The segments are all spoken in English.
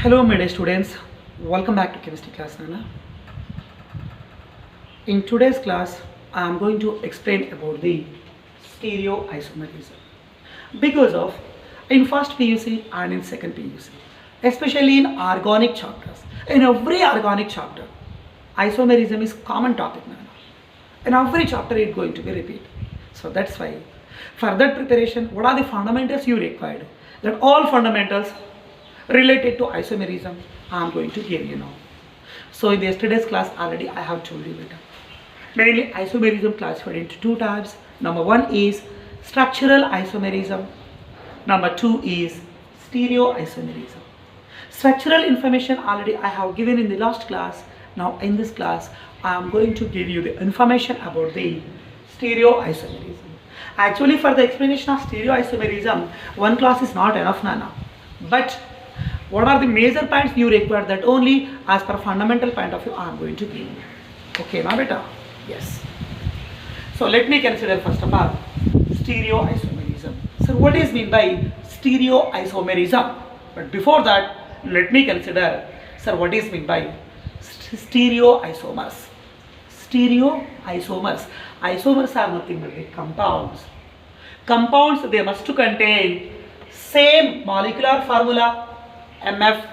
Hello my dear students, welcome back to chemistry class Nana. In today's class I am going to explain about the stereoisomerism because of in first PUC and in second PUC, especially in organic chapters. In every organic chapter isomerism is common topic Nana. In every chapter it going to be repeat. So that's why for that preparation what are the fundamentals you required, that all fundamentals related to isomerism I am going to give you now. So in yesterday's class already I have told you better. Mainly isomerism classified into two types. Number one is structural isomerism. Number two is stereoisomerism. Structural information already I have given in the last class. Now in this class I am going to give you the information about the stereoisomerism. Actually for the explanation of stereoisomerism one class is not enough Nana. But what are the major points you require, that only as per fundamental point of view I am going to give you. Okay now beta? Yes. So let me consider first of all stereoisomerism. So what is mean by stereoisomerism? But before that let me consider sir what is mean by stereoisomers. Stereoisomers. Isomers are nothing but the compounds. Compounds they must to contain same molecular formula MF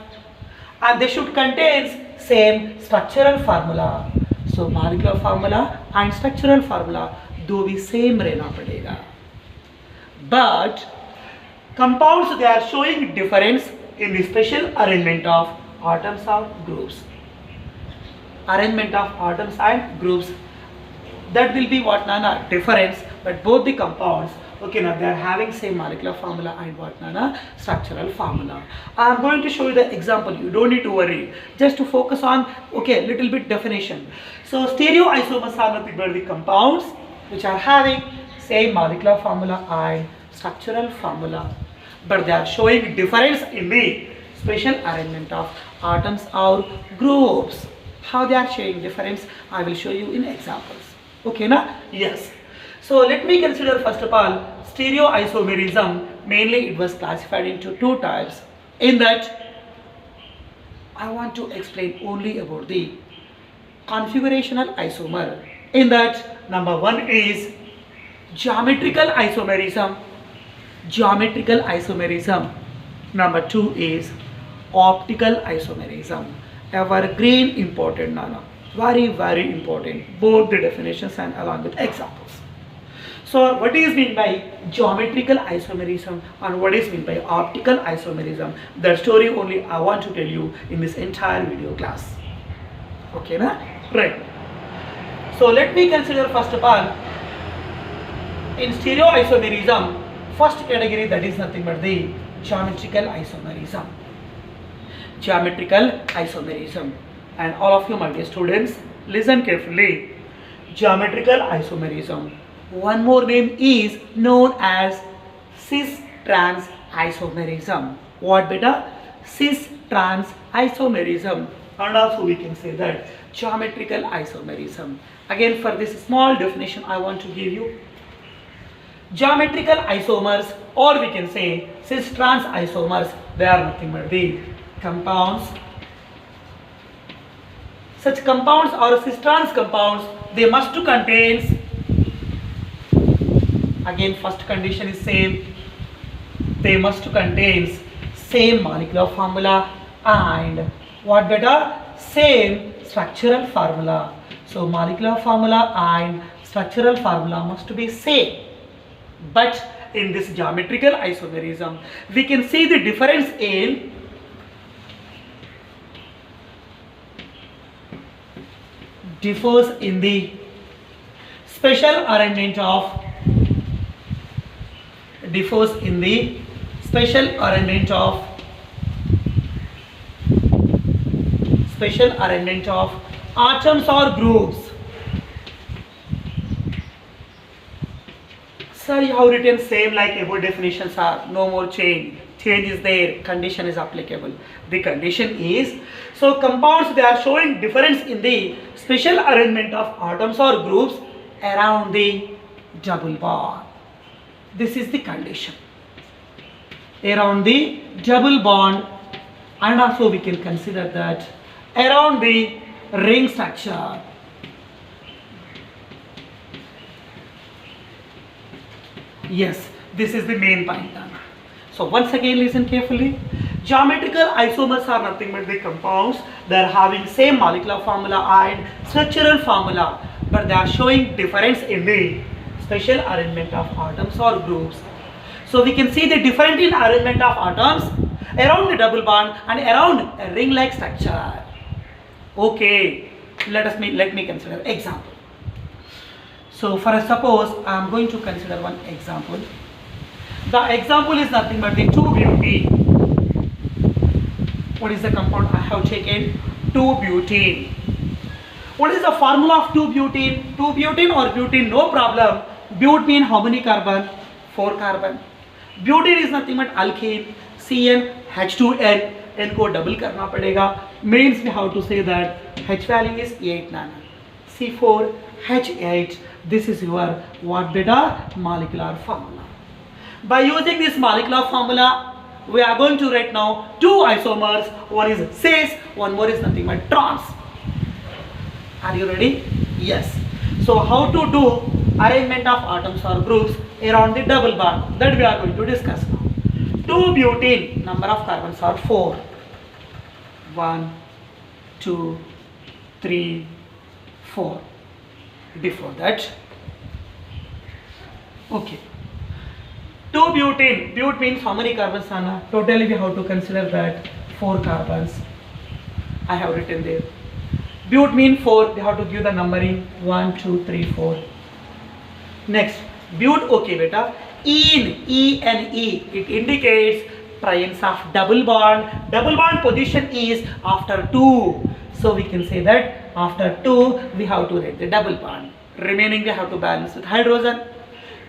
and they should contain same structural formula. So molecular formula and structural formula do be same रहना पड़ेगा. But compounds they are showing difference in the special arrangement of atoms or groups. Arrangement of atoms and groups, that will be what Nana difference, but both the compounds okay now they are having same molecular formula and what Nana structural formula. I am going to show you the example, you don't need to worry, just to focus on okay little bit definition. So stereoisomers are nothing but the compounds which are having same molecular formula and structural formula, but they are showing difference in the special arrangement of atoms or groups. How they are showing difference I will show you in examples. Okay na? Yes. So let me consider first of all stereoisomerism. Mainly it was classified into two types. In that I want to explain only about the configurational isomer. In that number one is geometrical isomerism. Geometrical isomerism. Number two is optical isomerism. Evergreen important Nana. Very important. Both the definitions and along with examples. So what is mean by geometrical isomerism and what is mean by optical isomerism? That story only I want to tell you in this entire video class. Okay na? Right. So let me consider first of all in stereoisomerism first category, that is nothing but the geometrical isomerism. Geometrical isomerism. And all of you my dear students listen carefully. Geometrical isomerism, one more name is known as cis-trans isomerism. What beta? Cis-trans isomerism, and also we can say that geometrical isomerism. Again for this small definition I want to give you. Geometrical isomers, or we can say cis-trans isomers, they are nothing but the compounds. Such compounds or cis-trans compounds they must to contain, again first condition is same, they must to contain same molecular formula and what better, same structural formula. So molecular formula and structural formula must be same. But in this geometrical isomerism we can see the difference in differs in the special arrangement of atoms or groups. Sir, you have written same like above definitions are, no more change. Change is there, condition is applicable. The condition is, so compounds they are showing difference in the special arrangement of atoms or groups around the double bond. This is the condition. Around the double bond and also we can consider that around the ring structure. Yes, this is the main point. So once again listen carefully. Geometrical isomers are nothing but the compounds. They are having same molecular formula and structural formula, but they are showing difference in the special arrangement of atoms or groups. So we can see the different in arrangement of atoms around the double bond and around a ring-like structure. Okay, let me consider example. So for suppose I am going to consider one example. The example is nothing but the 2-butene. What is the compound I have taken? 2-butene. What is the formula of 2-butene? 2-butene or butene, no problem. But mean how many carbon? 4 carbon. Butene is nothing but alkane. CnH2n. N को double करना पड़ेगा. Means we have to say that H value is 8 nano. C4H8. This is your what beta molecular formula. By using this molecular formula, we are going to write now 2 isomers. One is cis, one more is nothing but trans. Are you ready? Yes. So how to do arrangement of atoms or groups around the double bond, that we are going to discuss now. 2-butene, number of carbons are 4. 1, 2, 3, 4. Before that, okay. 2-butene, but means how many carbons, Anna? Totally we have to consider that 4 carbons. I have written there. But mean 4, we have to give the numbering 1, 2, 3, 4. Next, but, okay beta, E-N-E, it indicates presence of double bond. Double bond position is after 2. So we can say that after 2 we have to write the double bond. Remaining we have to balance with hydrogen.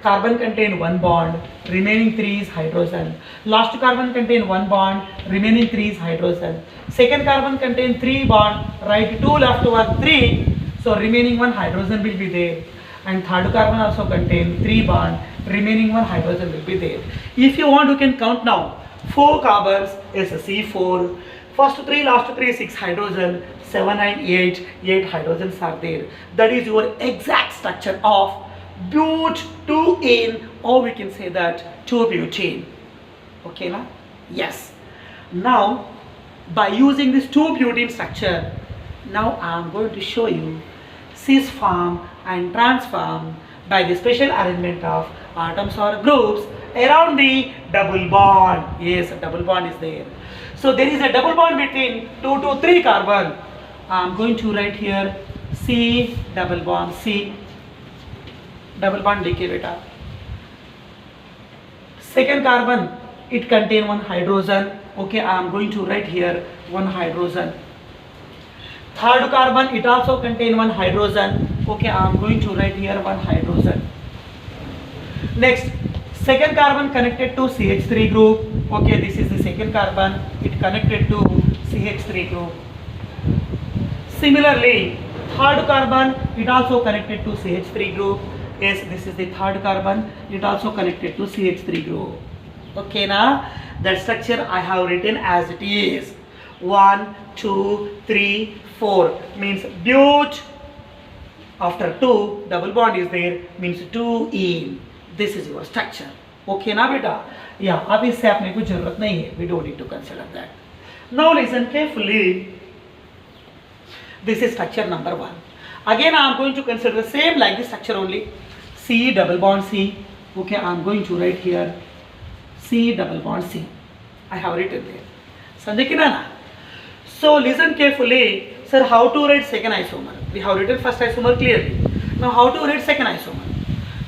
Carbon contain 1 bond, remaining 3 is hydrogen. Last carbon contain 1 bond, remaining 3 is hydrogen. Second carbon contain 3 bond, right 2 left 1 3, so remaining 1 hydrogen will be there. And third carbon also contain 3 bond, remaining 1 hydrogen will be there. If you want, you can count now. 4 carbons is a C4. First 3, last 3, 6 hydrogen, 7 and 8 hydrogens are there. That is your exact structure of but-2-ene, or we can say that 2-butene. Okay now? Yes. Now by using this 2-butene structure, now I am going to show you cis form and trans form by the special arrangement of atoms or groups around the double bond. Yes, a double bond is there. So there is a double bond between 2 to 3 carbon. I am going to write here C double bond C. Double bond decay beta. Second carbon, it contain 1 hydrogen. Okay, I am going to write here 1 hydrogen. Third carbon, it also contain 1 hydrogen. Okay, I am going to write here 1 hydrogen. Next, second carbon connected to CH3 group. Okay, this is the second carbon. It connected to CH3 group. Similarly, third carbon, it also connected to CH3 group. Yes, this is the third carbon. It also connected to CH3 group. Okay, now that structure I have written as it is. 1, 2, 3, 4 means but. After 2, double bond is there, means 2-ene. This is your structure. Okay, now beta? Yeah, अब इससे आपने कुछ जरूरत नहीं है. We don't need to consider that. Now listen carefully. This is structure number 1. Again, I am going to consider the same like this structure only. C double bond C. Okay, I am going to write here C double bond C. I have written there. Sanjay Kinana. So listen carefully. Sir, how to write second isomer? We have written first isomer clearly. Now how to write second isomer?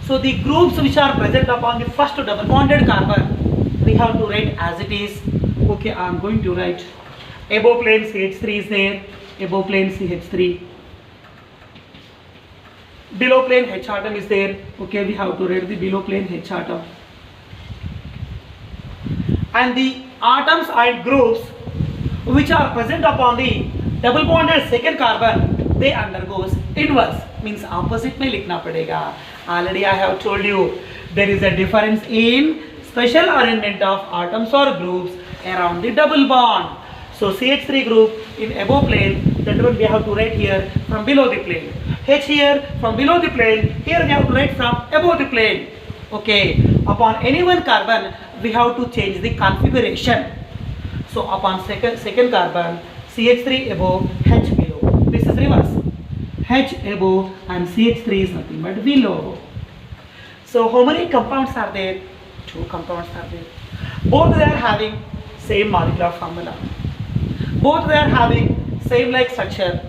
So the groups which are present upon the first double bonded carbon, we have to write as it is. Okay, I am going to write above plane CH3 is there. Above plane CH3. Below plane H atom is there. Okay, we have to write the below plane H atom. And the atoms and groups which are present upon the double bonded second carbon, they undergoes inverse, means opposite में लिखना पड़ेगा. Already I have told you there is a difference in special arrangement of atoms or groups around the double bond. So CH3 group in above plane, that one we have to write here from below the plane. H here from below the plane, here we have to write from above the plane. Okay, upon any one carbon, we have to change the configuration. So upon second carbon, CH3 above, H below. This is reverse. H above and CH3 is nothing but below. So how many compounds are there? 2 compounds are there. Both they are having same molecular formula. Both they are having same like structure,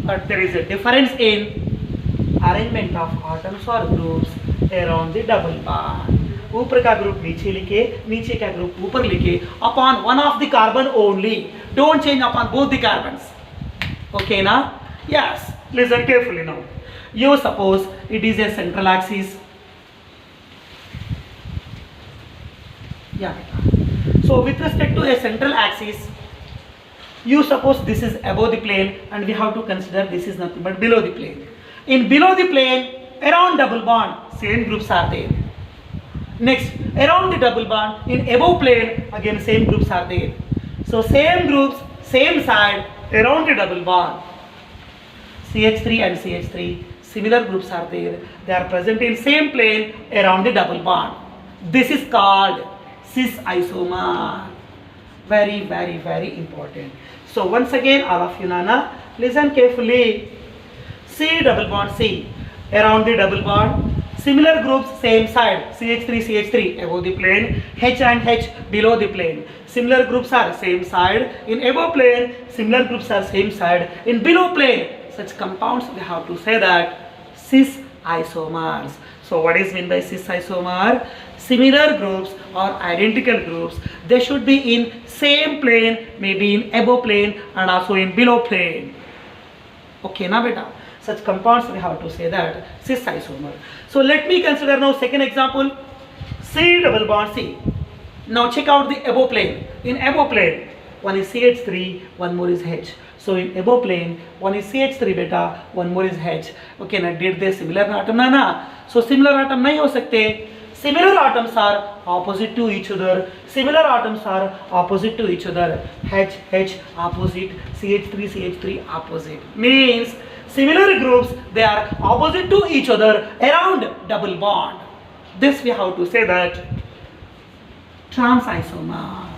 but there is a difference in arrangement of atoms or groups around the double bond. ऊपर का group नीचे लिखे, नीचे का group ऊपर लिखे, upon one of the carbon only. Don't change upon both the carbons. Okay now? Yes. Listen carefully now. You suppose it is a central axis. Yeah. So with respect to a central axis, you suppose this is above the plane and we have to consider this is nothing but below the plane. In below the plane, around double bond, same groups are there. Next, around the double bond, in above plane, again same groups are there. So same groups, same side, around the double bond. CH3 and CH3, similar groups are there. They are present in same plane around the double bond. This is called cis isomer. Very, very, very important. So once again, all of you Nana, listen carefully. C double bond C, around the double bond. Similar groups, same side, CH3, CH3 above the plane, H and H below the plane. Similar groups are same side, in above plane, similar groups are same side, in below plane. Such compounds we have to say that cis isomers. So what is meant by cis isomer? Similar groups or identical groups, they should be in same plane, maybe in above plane and also in below plane. Okay na beta? Such compounds we have to say that cis isomer. So let me consider now second example, C double bond C. Now check out the above plane. In above plane, one is CH3, one more is H. So in above plane, one is CH3 beta, one more is H. Okay na, did they similar atom na? So similar atom nahi ho sakte. Similar atoms are opposite to each other. Similar atoms are opposite to each other. H, H opposite, CH3, CH3 opposite. Means similar groups, they are opposite to each other around double bond. This we have to say that trans isomer.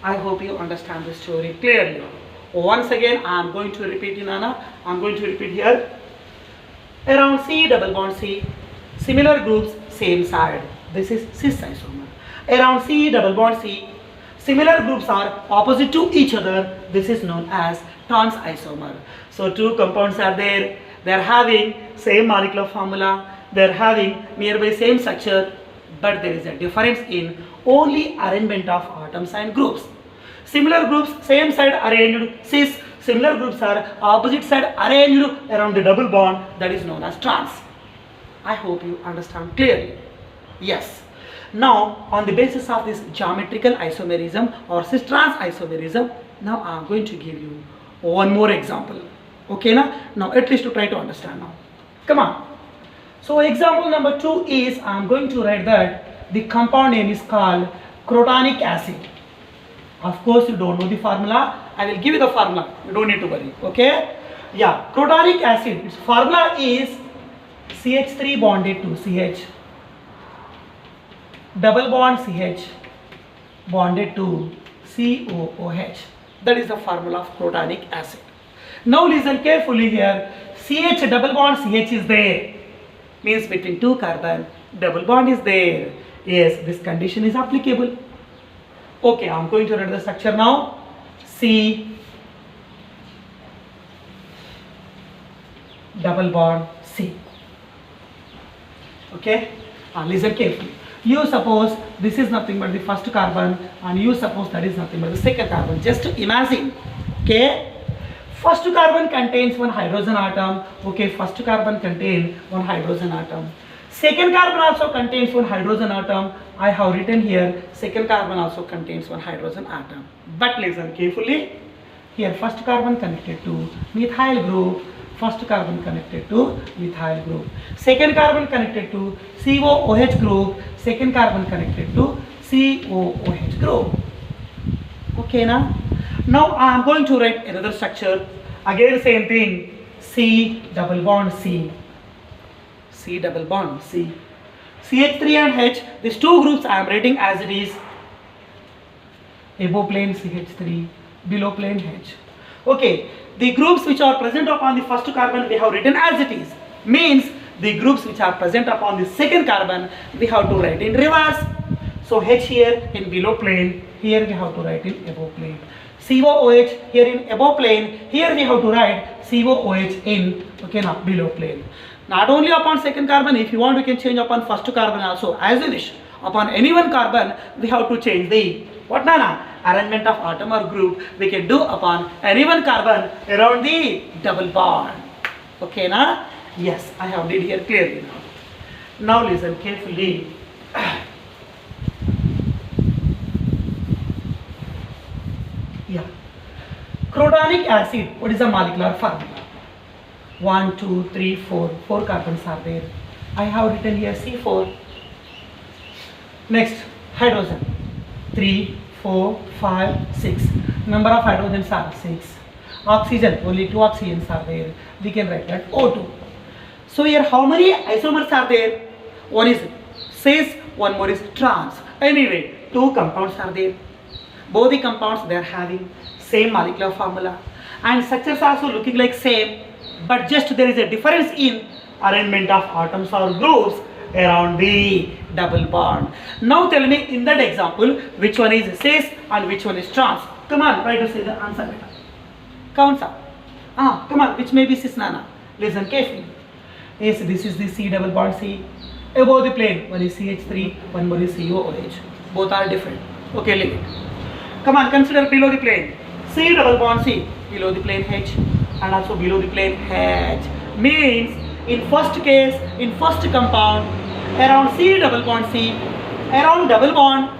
I hope you understand the story clearly. Once again, I am going to repeat in Anna. I am going to repeat here. Around C double bond C, similar groups, same side. This is cis isomer. Around C double bond C, similar groups are opposite to each other. This is known as trans isomer. So two compounds are there. They are having same molecular formula. They are having nearby same structure, but there is a difference in only arrangement of atoms and groups. Similar groups, same side arranged cis. Similar groups are opposite side arranged around the double bond. That is known as trans. I hope you understand clearly. Yes. Now, on the basis of this geometrical isomerism or cis-trans isomerism, now I am going to give you one more example. Okay, now at least to try to understand now. Come on. So example number 2 is, I am going to write that the compound name is called crotonic acid. Of course, you don't know the formula. I will give you the formula. You don't need to worry. Okay? Yeah, crotonic acid. Its formula is CH3 bonded to CH, double bond CH bonded to COOH. That is the formula of crotonic acid. Now listen carefully here. CH double bond CH is there. Means between two carbon, double bond is there. Yes, this condition is applicable. Okay, I am going to write the structure now. C double bond C. Okay, listen carefully. You suppose this is nothing but the first carbon and you suppose that is nothing but the second carbon. Just to imagine. Okay, first carbon contains one hydrogen atom. Okay, first carbon contains one hydrogen atom. Second carbon also contains one hydrogen atom. I have written here second carbon also contains one hydrogen atom. But listen carefully. Here first carbon connected to methyl group. First carbon connected to methyl group. Second carbon connected to COOH group. Second carbon connected to COOH group. Okay now. Now I am going to write another structure. Again same thing. C double bond C. C double bond C. CH3 and H. These two groups I am writing as it is. Above plane CH3, below plane H. Okay. The groups which are present upon the first carbon we have written as it is. Means the groups which are present upon the second carbon we have to write in reverse. So H here in below plane, here we have to write in above plane. COOH here in above plane, here we have to write COOH in below plane. Not only upon second carbon, if you want we can change upon first carbon also as you wish. Upon any one carbon we have to change the arrangement of atom or group we can do upon any one carbon around the double bond. Okay na? Yes, I have did here clearly now. Now listen carefully. Yeah. Crotonic acid, what is the molecular formula? 1, 2, 3, 4. 4 carbons are there. I have written here C4. Next, hydrogen. 3, 4, 5, 6. Number of hydrogens are 6. Oxygen, only 2 oxygens are there. We can write that O2. So here how many isomers are there? One is cis, one more is trans. Anyway, 2 compounds are there. Both the compounds they are having same molecular formula and structures also looking like same, but just there is a difference in arrangement of atoms or groups around the double bond. Now tell me in that example which one is cis and which one is trans. Come on, try to say the answer. Count up. Come on, which may be cis nana. Listen carefully. Yes, this is the C double bond C. Above the plane, one is CH3, one more is COOH. Both are different. Okay, leave it. Come on, consider below the plane. C double bond C, below the plane H, and also below the plane H. Means in first case, in first compound, around C double bond C, around double bond,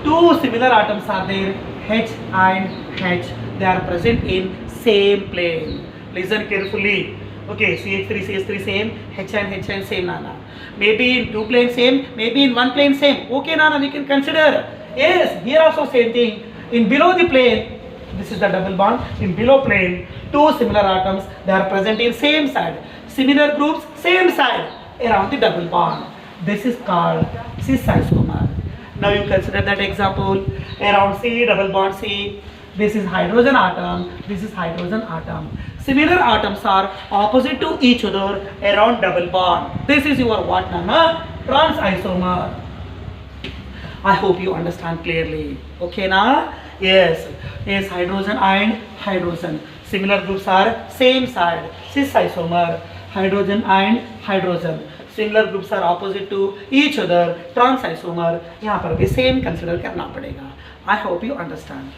2 similar atoms are there, H and H. They are present in same plane. Listen carefully. Okay, CH3 same, H and same nana. Maybe in 2 planes same, maybe in 1 plane same. Okay nana, we can consider. Yes, here also same thing. In below the plane, this is the double bond. In below plane, 2 similar atoms, they are present in same side. Similar groups, same side around the double bond. This is called cis isomer. Now you consider that example. Around C double bond C, this is hydrogen atom, this is hydrogen atom. Similar atoms are opposite to each other around double bond. This is your what nana? Trans isomer. I hope you understand clearly. Okay na? Yes. Yes, hydrogen and hydrogen. Similar groups are same side. Cis isomer. Hydrogen and hydrogen. Similar groups are opposite to each other. Trans isomer. यहाँ पर भी same consider करना पड़ेगा. I hope you understand.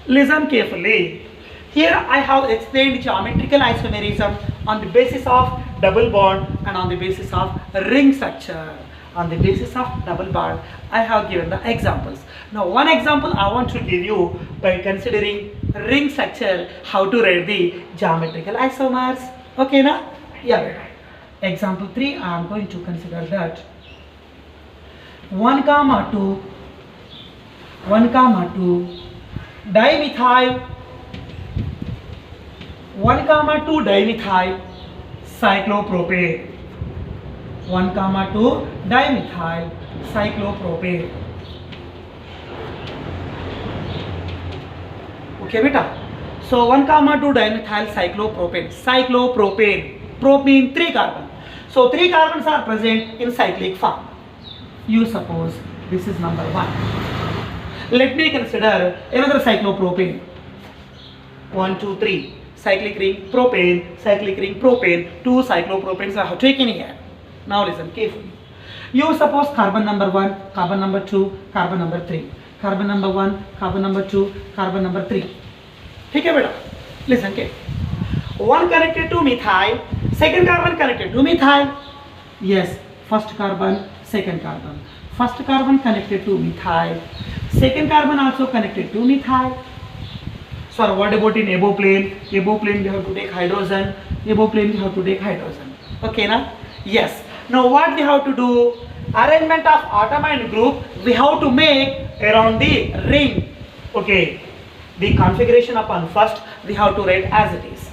Listen carefully. Here I have explained geometrical isomerism on the basis of double bond and on the basis of ring structure. On the basis of double bond, I have given the examples. Now one example I want to give you by considering ring structure, how to write the geometrical isomers. Okay na? Yeah. Example 3, I am going to consider that 1, 2 dimethyl 1, 2 dimethyl cyclopropane. 1, 2 dimethyl cyclopropane. Okay beta. So 1, 2 dimethyl cyclopropane. Cyclopropane. Prop means 3 carbon. So 3 carbons are present in cyclic form. You suppose this is number 1. Let me consider another cyclopropane. 1, 2, 3. Cyclic ring propane, 2 cyclopropanes I have taken here. Now listen carefully. You suppose carbon number 1, carbon number 2, carbon number 3. Carbon number 1, carbon number 2, carbon number 3. ठीक है बेटा? Listen carefully. One connected to methyl, second carbon connected to methyl. Yes, first carbon, second carbon. First carbon connected to methyl, second carbon also connected to methyl. So what about in above plane? Above plane we have to take hydrogen. Above plane we have to take hydrogen. Okay na? Yes. Now what we have to do? Arrangement of atom and group we have to make around the ring. Okay. The configuration upon first we have to write as it is.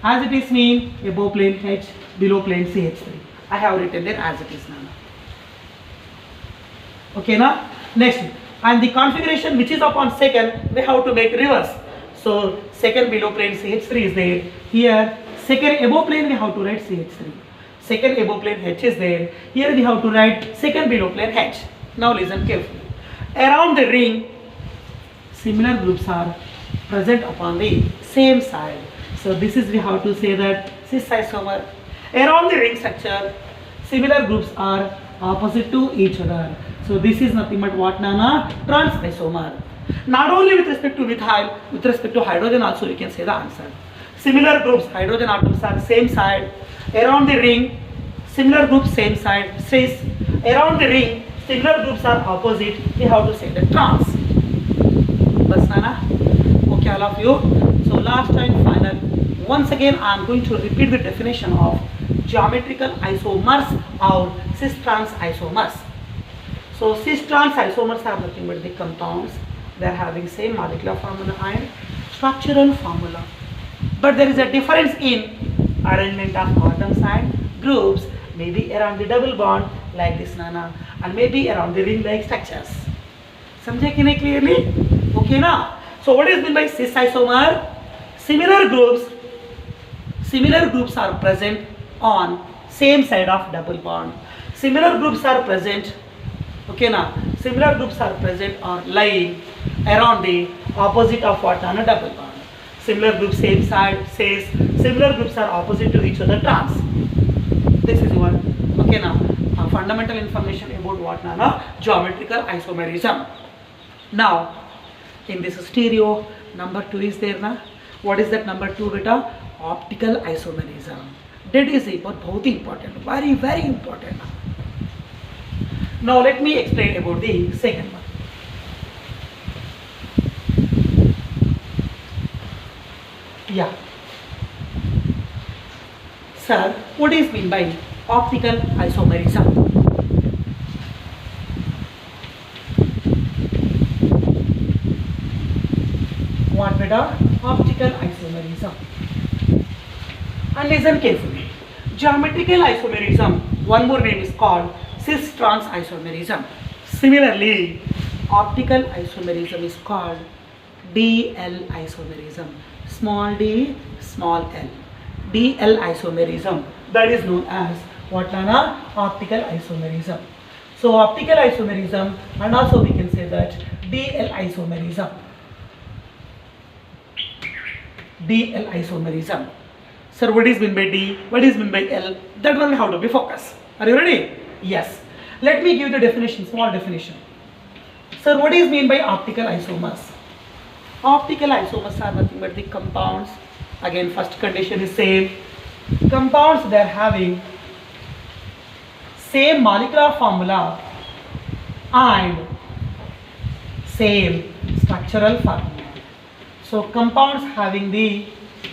As it is mean above plane H, below plane CH3. I have written there as it is now. Okay now? Next. And the configuration which is upon second, we have to make reverse. So second below plane CH3 is there. Here second above plane we have to write CH3. Second above plane H is there. Here we have to write second below plane H. Now listen carefully. Around the ring, similar groups are present upon the same side. So this is we have to say that cis isomer. Around the ring structure, similar groups are opposite to each other. So this is nothing but what Nana? Trans isomer. Not only with respect to methyl, with respect to hydrogen also we can say the answer. Similar groups, hydrogen atoms are same side. Around the ring, similar groups same side. Cis. Around the ring, similar groups are opposite. We have to say the trans. Bas Nana? Okay, all of you. So last and final. Once again, I am going to repeat the definition of geometrical isomers or cis-trans isomers. So cis-trans isomers are nothing but the compounds. They are having same molecular formula and structural formula. But there is a difference in arrangement of atoms and groups, maybe around the double bond like this Nana, and maybe around the ring-like structures. Samjhe ki nahi clearly? Okay na? So what is meant by cis isomer? Similar groups are present on same side of double bond. Similar groups are present, okay na? Similar groups are present or lying around the opposite of what on a double bond. Similar groups same side says similar groups are opposite to each other trans. This is one. Okay now, fundamental information about what na geometrical isomerism. Now in this stereo, number 2 is there na. What is that number 2 beta? Optical isomerism. That is बहुत ही important, very very important. Now let me explain about the second one. Yeah. Sir, what is mean by optical isomerism? What beta? Optical isomerism. And listen carefully. Geometrical isomerism, one more name is called cis-trans isomerism. Similarly, optical isomerism is called DL isomerism. Small d, small l. DL isomerism, that is known as what Nana? Optical isomerism. So optical isomerism, and also we can say that DL isomerism. DL isomerism. Sir, what is meant by D? What is meant by L? That one we have to be focused. Are you ready? Yes. Let me give the definition, small definition. Sir, what is meant by optical isomers? Optical isomers are nothing but the compounds. Again, first condition is same. Compounds, they are having same molecular formula and same structural formula. So compounds having the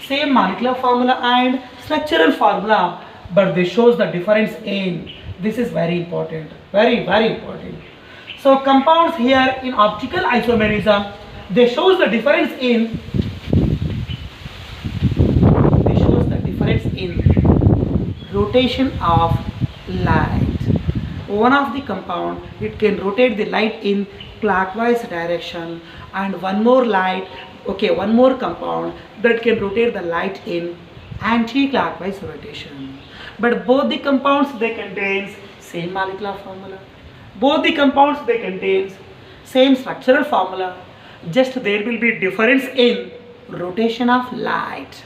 same molecular formula and structural formula, but they shows the difference in, this is very important, very very important. So compounds here in optical isomerism, they shows the difference in, rotation of light. One of the compound, it can rotate the light in clockwise direction, and one more compound that can rotate the light in anti-clockwise rotation. But both the compounds, they contains same molecular formula. Both the compounds, they contains same structural formula. Just there will be difference in rotation of light.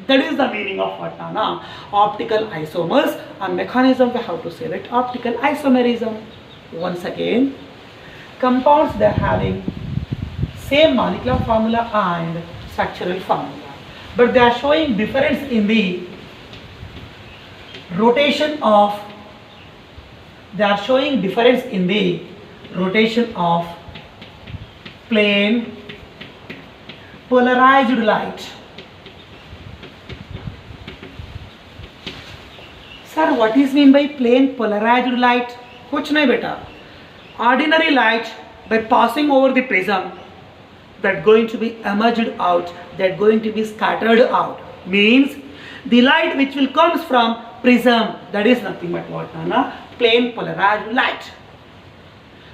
That is the meaning of what Nana? Optical isomers, and mechanism we have to say that optical isomerism. Once again, compounds, they are having same molecular formula and structural formula, but they are showing difference in the rotation of, plane polarized light. Sir, what is mean by plane polarized light? कुछ नहीं बेटा. Ordinary light, by passing over the prism, that going to be emerged out, that going to be scattered out. Means the light which will comes from prism, that is nothing but what, Nana? Plain polarized light.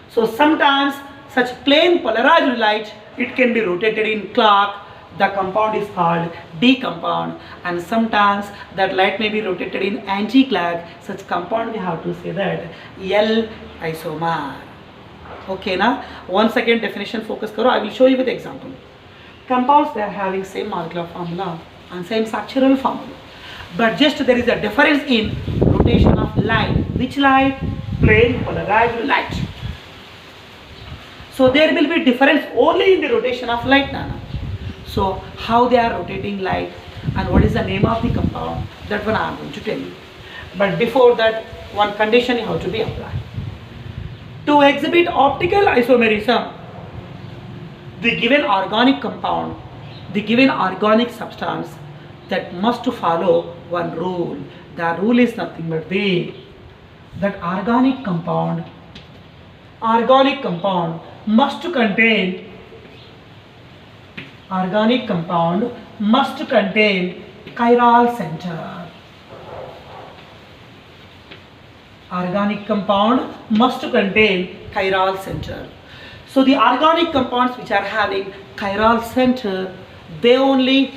So sometimes such plain polarized light, it can be rotated in clock. The compound is called D compound, and sometimes that light may be rotated in anti-clock. Such compound we have to say that L isomer. Okay, now once again definition focus karo. I will show you with example. Compounds, they are having same molecular formula and same structural formula, but just there is a difference in rotation of light. Which light? Plain polarized light. So there will be difference only in the rotation of light, Nana. So how they are rotating light and what is the name of the compound, that one I am going to tell you. But before that, one condition you have to be applied. To exhibit optical isomerism, the given organic compound, the given organic substance, that must follow one rule. The rule is nothing but that organic compound must contain chiral center. Organic compound must contain chiral center. So the organic compounds which are having chiral center, they only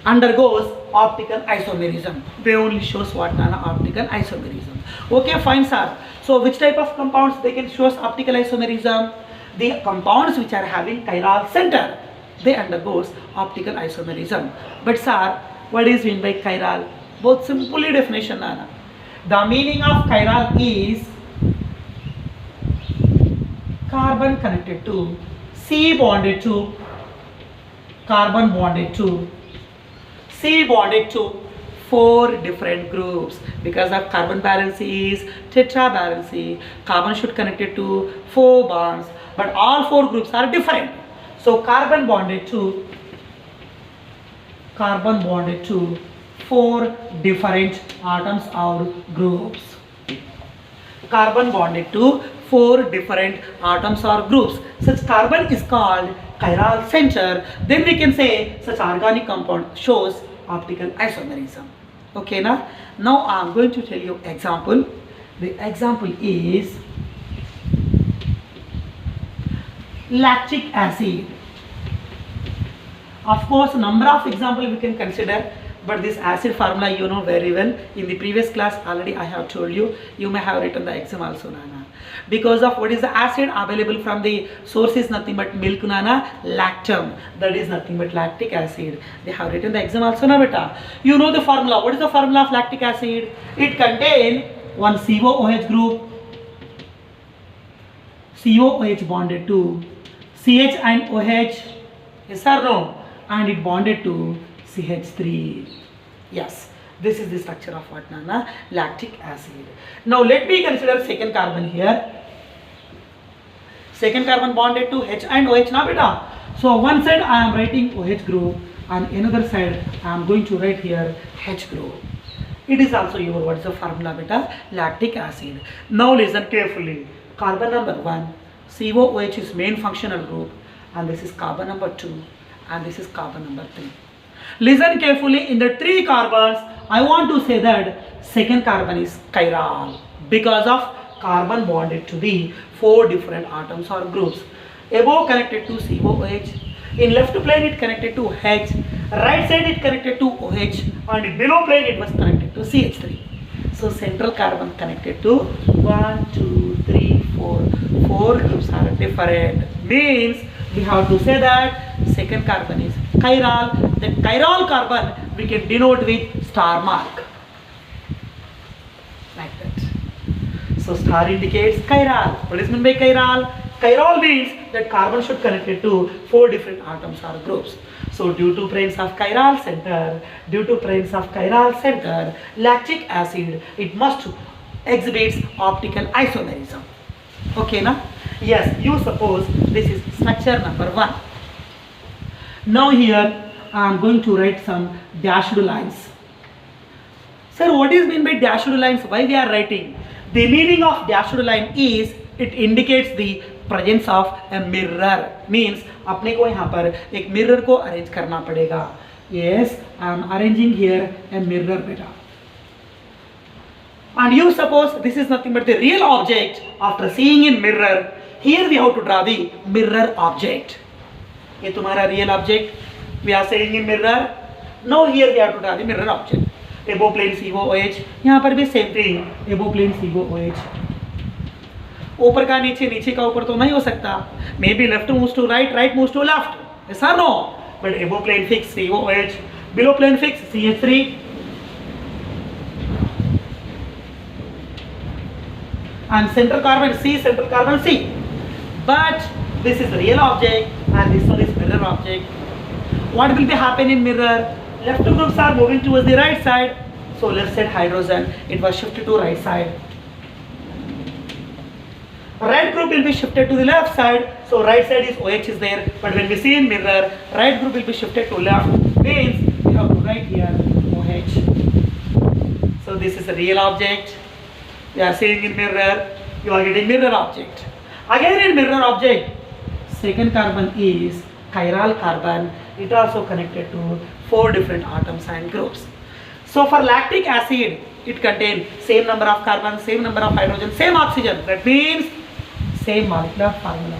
undergoes optical isomerism. They only shows what, Nana? Optical isomerism. Okay, fine, sir. So which type of compounds they can shows optical isomerism? The compounds which are having chiral center, they undergoes optical isomerism. But sir, what is mean by chiral? Both simply definition, Nana. The meaning of chiral is carbon connected to C bonded to carbon bonded to C bonded to 4 different groups. Because of carbon valency is tetravalency, carbon should connected to 4 bonds, but all 4 groups are different. So carbon bonded to 4 different atoms or groups. Carbon bonded to 4 different atoms or groups. Such carbon is called chiral center. Then we can say such organic compound shows optical isomerism. Okay, now I am going to tell you example. The example is lactic acid. Of course, number of examples we can consider, but this acid formula you know very well. In the previous class already I have told you. You may have written the exam also, Nana. Because of what is the acid available from the source is nothing but milk, Nana, lactum. That is nothing but lactic acid. They have written the exam also, na beta. You know the formula. What is the formula of lactic acid? It contains one COOH group, COOH bonded to CH and OH. Yes or no? And it bonded to CH3. Yes, this is the structure of what, Nana? Lactic acid. Now let me consider second carbon here. Second carbon bonded to H and OH, na beta. So one side I am writing OH group, and another side I am going to write here H group. It is also your, what is the formula, beta? Lactic acid. Now listen carefully. Carbon number 1, COOH is main functional group, and this is carbon number 2, and this is carbon number 3. Listen carefully. In the 3 carbons, I want to say that second carbon is chiral because of carbon bonded to the 4 different atoms or groups. Above connected to COOH, in left plane it connected to H, right side it connected to OH, and in below plane it was connected to CH3. So central carbon connected to 1, 2, 3, 4. 4 groups are different. Means we have to say that second carbon is chiral. That chiral carbon we can denote with star mark. Like that. So star indicates chiral. What is meant by chiral? Chiral means that carbon should connect to 4 different atoms or groups. So due to presence of chiral center, lactic acid, it must exhibits optical isomerism. Okay, na? Yes, you suppose this is structure number 1. Now here I am going to write some dashed lines. Sir, what is meant by dashed lines? Why we are writing? The meaning of dashed line is it indicates the presence of a mirror means अपने को यहाँ पर एक mirror को arrange करना पड़ेगा. Yes, I am arranging here a mirror beta. And you suppose this is nothing but the real object. After seeing in mirror, here we have to draw the mirror object. ये तुम्हारा real object. We are seeing in mirror. Now here we have to draw the mirror object. Above plane COOH. यहाँ पर भी same thing. Above plane COOH. ऊपर का नीचे, नीचे का ऊपर तो नहीं हो सकता. Maybe left moves to right, right moves to left. Yes or no? But above plane fixed COOH, below plane fixed CH3. And center carbon C, center carbon C. But this is real object and this one is mirror object. What will be happen in mirror? Left groups are moving towards the right side. So left side hydrogen, it was shifted to right side. Right group will be shifted to the left side, so right side is OH is there, but when we see in mirror, right group will be shifted to left, means we have to write here OH. So this is a real object, we are seeing in mirror, you are getting mirror object. Again in mirror object, second carbon is chiral carbon, it also connected to 4 different atoms and groups. So for lactic acid, it contains same number of carbon, same number of hydrogen, same oxygen, that means same molecular formula.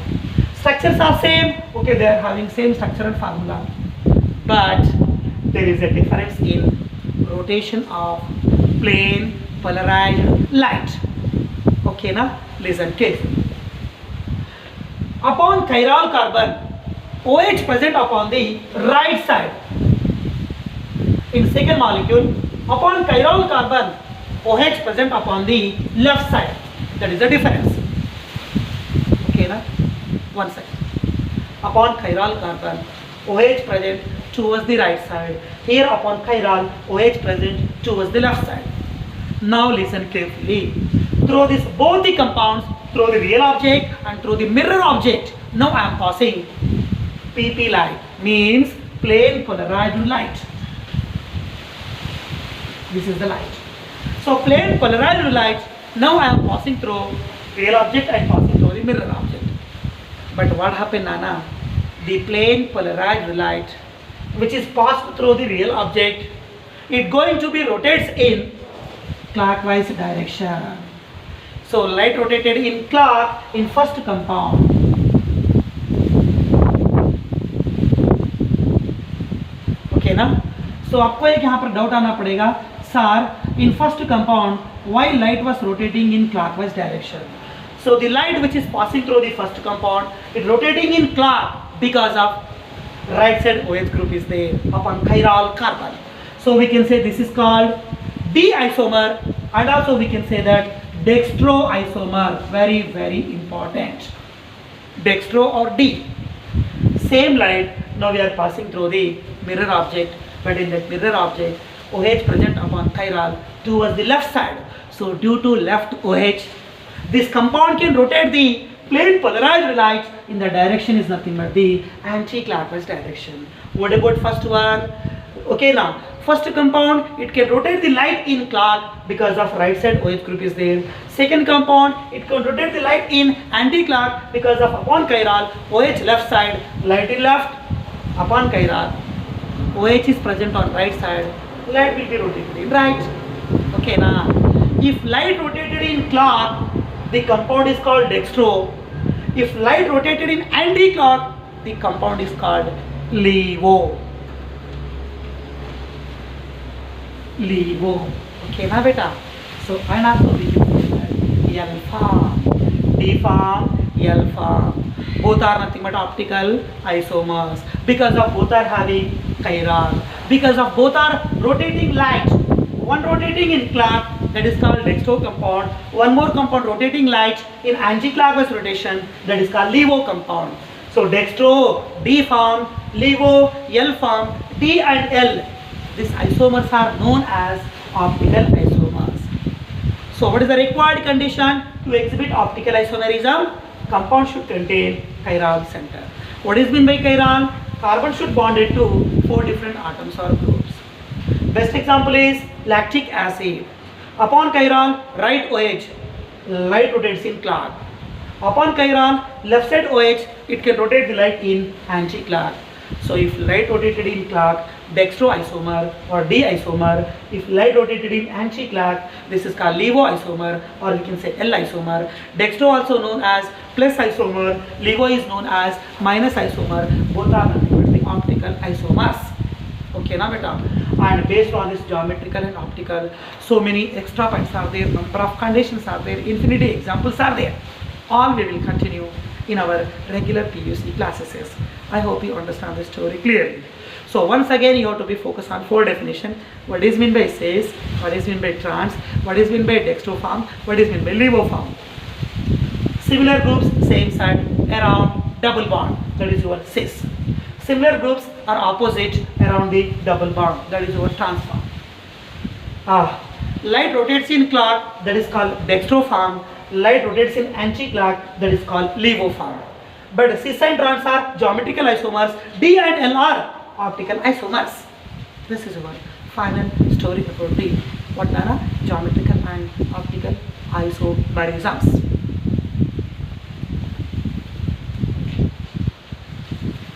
Structures are same, okay, they are having same structural formula, but there is a difference in rotation of plane polarized light. Okay, now listen carefully. Upon chiral carbon, OH present upon the right side. In second molecule, upon chiral carbon, OH present upon the left side. That is the difference. Okay, na? One second. Upon chiral carbon, OH present towards the right side. Here upon chiral, OH present towards the left side. Now listen carefully. Through this both the compounds, through the real object and through the mirror object, now I am passing PP light, means plane polarized light. This is the light. So plane polarized light, now I am passing through real object and passing through the mirror object. But what happened, Nana? The plane polarized light, which is passed through the real object, it going to be rotates in clockwise direction. So light rotated in clock in first compound. Okay ना? So आपको एक यहाँ पर doubt आना पड़ेगा, sir, in first compound, why light was rotating in clockwise direction? So the light which is passing through the first compound, it rotating in clock because of right side OH group is there upon chiral carbon. So we can say this is called D isomer, and also we can say that dextro isomer, very very important. Dextro or D. Same light, now we are passing through the mirror object, but in that mirror object, OH present upon chiral towards the left side. So due to left OH, this compound can rotate the plane polarized light in the direction is nothing but the anti-clockwise direction. What about first one? Okay, now first compound, it can rotate the light in clock because of right side OH group is there. Second compound, it can rotate the light in anti-clock because of upon chiral OH left side, light in left, upon chiral OH is present on right side, light will be rotated in right. Okay, now if light rotated in clock, the compound is called dextro. If light rotated in anti-clock, the compound is called levo. Levo. Okay, now beta. So and also we can L form, D form, L form. Both are nothing but optical isomers because of both are having chiral. Because of both are rotating light. One rotating in clock, that is called dextro compound. One more compound rotating light in anti-clockwise rotation, that is called levo compound. So dextro, D form, levo, L form, D and L. These isomers are known as optical isomers. So what is the required condition to exhibit optical isomerism? Compound should contain chiral center. What is meant by chiral? Carbon should bond it to 4 different atoms or groups. Best example is lactic acid. Upon chiral, right OH, light rotates in clock. Upon chiron, left side OH, it can rotate the light in anti-clock. So if light rotated in clock, dextroisomer or D-isomer. If light rotated in anti-clock, this is called levo-isomer, or we can say L-isomer. Dextro also known as plus isomer, levo is known as minus isomer. Both are nothing but the optical isomers. Okay, now beta. And based on this geometrical and optical, so many extra points are there, number of conditions are there, infinity examples are there. All we will continue in our regular PUC classes. I hope you understand the story clearly. So once again, you have to be focused on 4 definition. What is meant by cis, what is meant by trans, what is meant by dextro form, what is meant by levo form. Similar groups, same side, around double bond, that is your cis. Similar groups are opposite around the double bond, that is your trans form. Light rotates in clock, that is called dextro form. Light rotates in anti-clock, that is called levo form. But cis and trans are geometrical isomers, D and L are optical isomers. This is our final story about the what are geometrical and optical isomerisms.